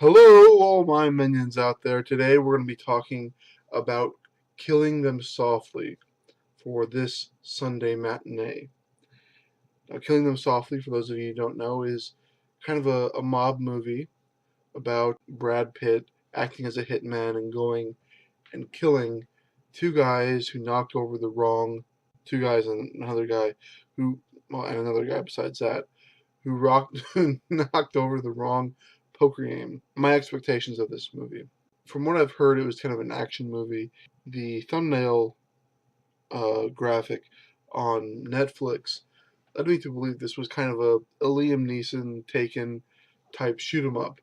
Hello, all my minions out there. Today we're going to be talking about Killing Them Softly for this Sunday matinee. Now, Killing Them Softly, for those of you who don't know, is kind of a mob movie about Brad Pitt acting as a hitman and going and killing two guys and another guy and another guy besides that, who knocked over the wrong poker game. My expectations of this movie. From what I've heard, it was kind of an action movie. The thumbnail graphic on Netflix led me to believe this was kind of a Liam Neeson Taken type shoot 'em up,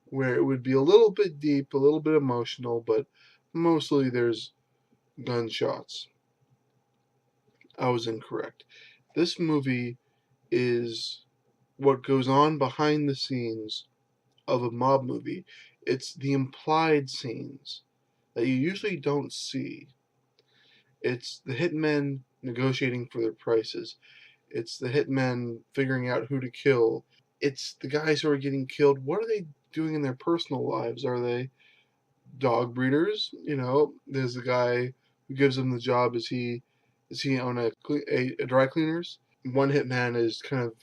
where it would be a little bit deep, a little bit emotional, but mostly there's gunshots. I was incorrect. This movie is what goes on behind the scenes of a mob movie. It's the implied scenes that you usually don't see. It's the hitmen negotiating for their prices. It's the hitmen figuring out who to kill. It's the guys who are getting killed. What are they doing in their personal lives? Are they dog breeders? There's the guy who gives them the job. Is he on a dry cleaners? One hitman is kind of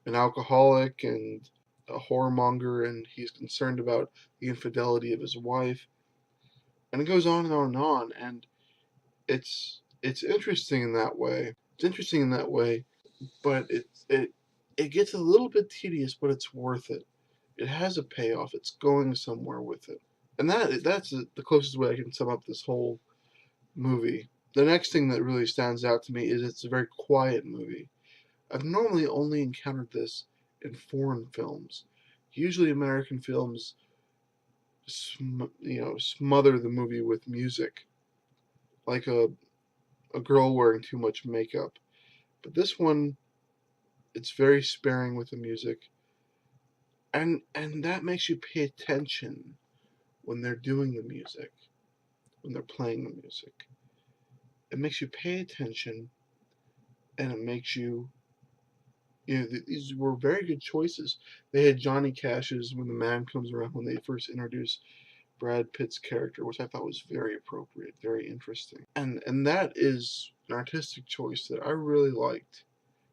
an alcoholic and a whoremonger, and he's concerned about the infidelity of his wife. And it goes on and on and on, and it's interesting in that way. It's interesting in that way, but it gets a little bit tedious, but it's worth it. It has a payoff. It's going somewhere with it, and that's the closest way I can sum up this whole movie. The next thing that really stands out to me is it's a very quiet movie. I've normally only encountered this in foreign films. Usually, American films, smother the movie with music, like a girl wearing too much makeup. But this one, it's very sparing with the music, and that makes you pay attention when they're doing the music, when they're playing the music. It makes you pay attention, and it makes you. These were very good choices. They had Johnny Cash's "When the Man Comes Around" when they first introduced Brad Pitt's character, which I thought was very appropriate, very interesting. And that is an artistic choice that I really liked.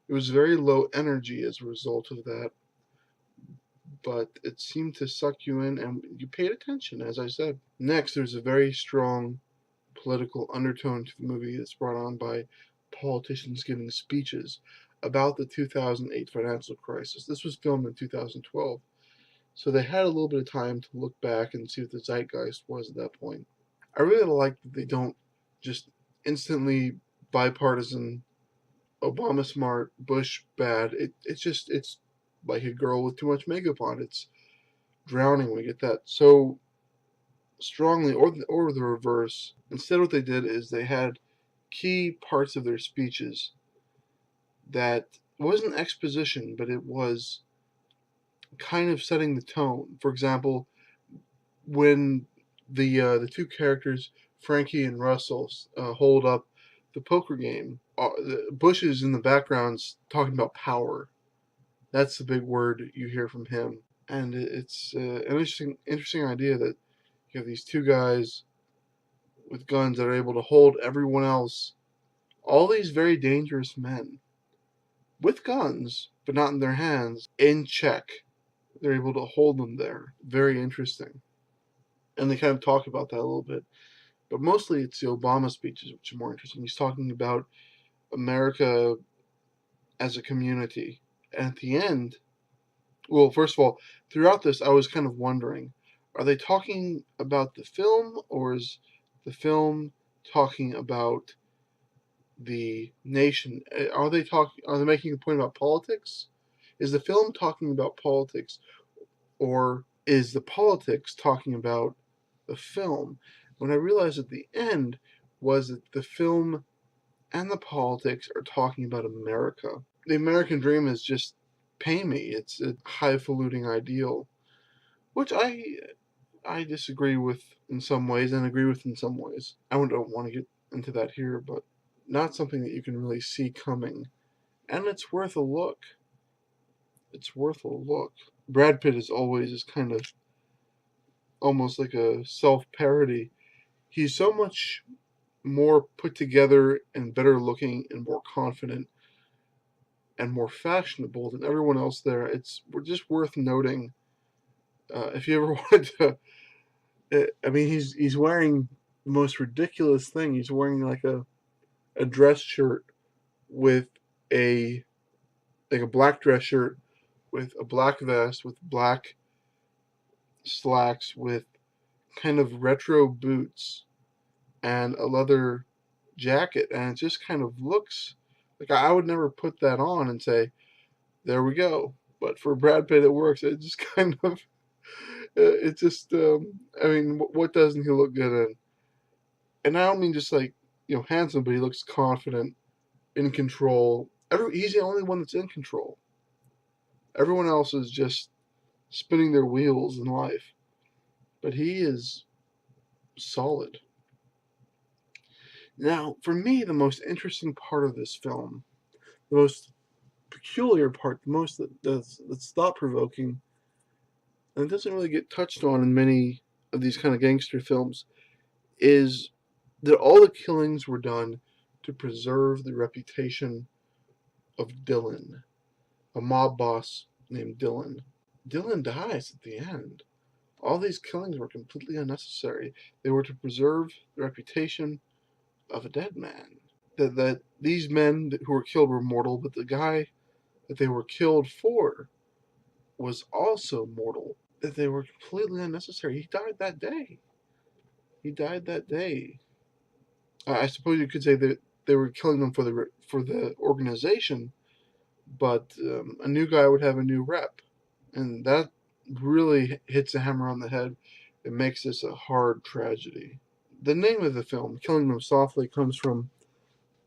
It was very low energy as a result of that, but it seemed to suck you in and you paid attention, as I said. Next, there's a very strong political undertone to the movie that's brought on by politicians giving speeches about the 2008 financial crisis. This was filmed in 2012. So they had a little bit of time to look back and see what the zeitgeist was at that point. I really like that they don't just instantly bipartisan Obama smart, Bush bad. It's like a girl with too much makeup on. It's drowning. We get that so strongly, or the reverse. Instead, what they did is they had key parts of their speeches that wasn't exposition, but it was kind of setting the tone. For example, when the two characters, Frankie and Russell, hold up the poker game, Bush is in the background talking about power. That's the big word you hear from him, and it's an interesting idea that you have these two guys with guns that are able to hold everyone else, all these very dangerous men with guns, but not in their hands, in check. They're able to hold them there. Very interesting. And they kind of talk about that a little bit. But mostly it's the Obama speeches which are more interesting. He's talking about America as a community. And at the end, well, first of all, throughout this, I was kind of wondering, are they talking about the film, or is the film talking about the nation? Are they making a point about politics? Is the film talking about politics, or is the politics talking about the film? When I realized at the end was that the film and the politics are talking about America. The American dream is just pay me. It's a highfalutin ideal, which I disagree with in some ways and agree with in some ways. I don't want to get into that here, but not something that you can really see coming. And it's worth a look. It's worth a look. Brad Pitt is always is kind of almost like a self-parody. He's so much more put together and better looking and more confident and more fashionable than everyone else there. It's just worth noting. If you ever wanted to, I mean, he's wearing the most ridiculous thing. He's wearing like a dress shirt with a a black dress shirt with a black vest with black slacks with kind of retro boots and a leather jacket, and it just kind of looks like I would never put that on and say, "There we go." But for Brad Pitt, it works. It just kind of, it just, I mean, what doesn't he look good in? And I don't mean just like handsome, but he looks confident, in control. He's the only one that's in control. Everyone else is just spinning their wheels in life, but he is solid. Now, for me, the most interesting part of this film, the most peculiar part, the most that's thought provoking, and it doesn't really get touched on in many of these kind of gangster films, is that all the killings were done to preserve the reputation of Dylan, a mob boss named Dylan. Dylan dies at the end. All these killings were completely unnecessary. They were to preserve the reputation of a dead man. That these men who were killed were mortal, but the guy that they were killed for was also mortal. That they were completely unnecessary. He died that day. He died that day. I suppose you could say that they were killing them for the organization, but a new guy would have a new rep, and that really hits a hammer on the head. It makes this a hard tragedy. The name of the film, Killing Them Softly, comes from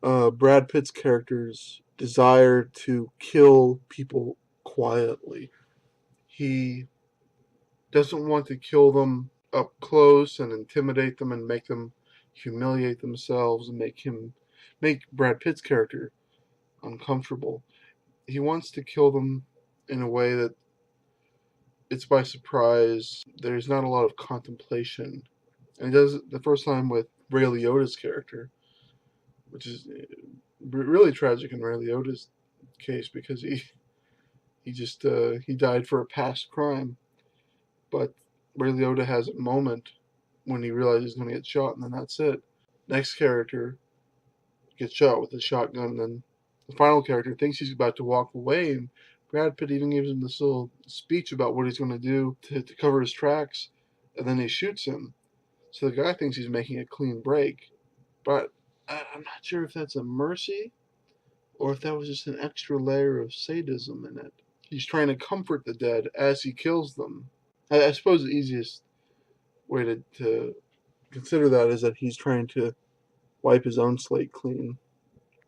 Brad Pitt's character's desire to kill people quietly. He doesn't want to kill them up close and intimidate them and make them humiliate themselves and make Brad Pitt's character uncomfortable. He wants to kill them in a way that it's by surprise. There's not a lot of contemplation. And he does it the first time with Ray Liotta's character, which is really tragic in Ray Liotta's case because he died for a past crime. But Ray Liotta has a moment when he realizes he's going to get shot, and then that's it. Next character gets shot with a shotgun, and then the final character thinks he's about to walk away, and Brad Pitt even gives him this little speech about what he's going to do to cover his tracks, and then he shoots him. So the guy thinks he's making a clean break, but I'm not sure if that's a mercy or if that was just an extra layer of sadism in it. He's trying to comfort the dead as he kills them. I suppose the easiest way to consider that is that he's trying to wipe his own slate clean.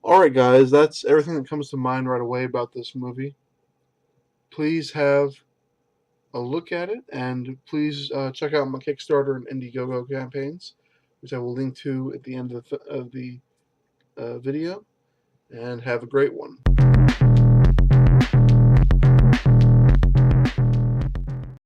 Alright guys, that's everything that comes to mind right away about this movie. Please have a look at it, and please check out my Kickstarter and Indiegogo campaigns, which I will link to at the end of the video, and have a great one.